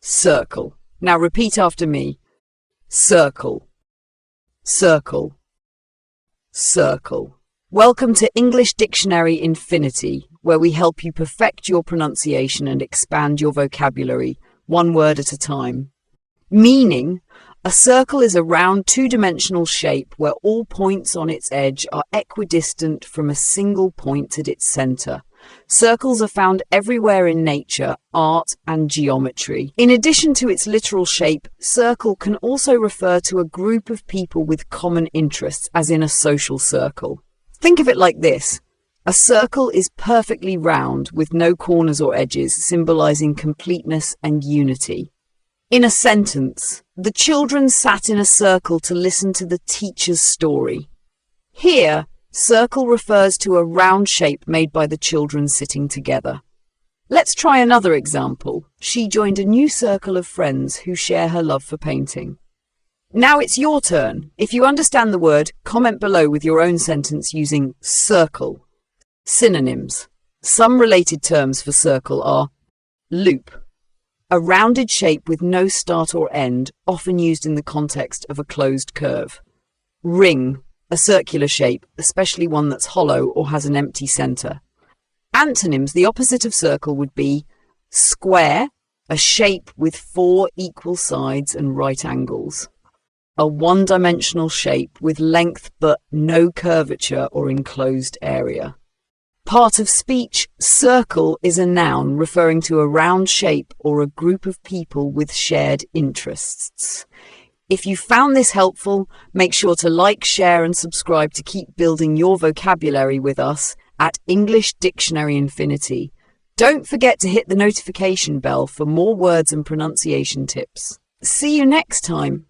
circle. Now repeat after me. Circle, circle, circle. Welcome to English Dictionary Infinity, where we help you perfect your pronunciation and expand your vocabulary, one word at a time. Meaning, a circle is a round two-dimensional shape where all points on its edge are equidistant from a single point at its center. Circles are found everywhere in nature, art, and geometry. In addition to its literal shape, circle can also refer to a group of people with common interests, as in a social circle. Think of it like this. A circle is perfectly round with no corners or edges, symbolizing completeness and unity. In a sentence, the children sat in a circle to listen to the teacher's story. Here, circle refers to a round shape made by the children sitting together. Let's try another example. She joined a new circle of friends who share her love for painting. Now it's your turn. If you understand the word, comment below with your own sentence using circle. Synonyms. Some related terms for circle are loop, a rounded shape with no start or end, often used in the context of a closed curve. Ring, a circular shape, especially one that's hollow or has an empty center. Antonyms, the opposite of circle, would be square, a shape with four equal sides and right angles. A one-dimensional shape with length but no curvature or enclosed area. Part of speech, circle is a noun referring to a round shape or a group of people with shared interests. If you found this helpful, make sure to like, share, and subscribe to keep building your vocabulary with us at English Dictionary Infinity. Don't forget to hit the notification bell for more words and pronunciation tips. See you next time.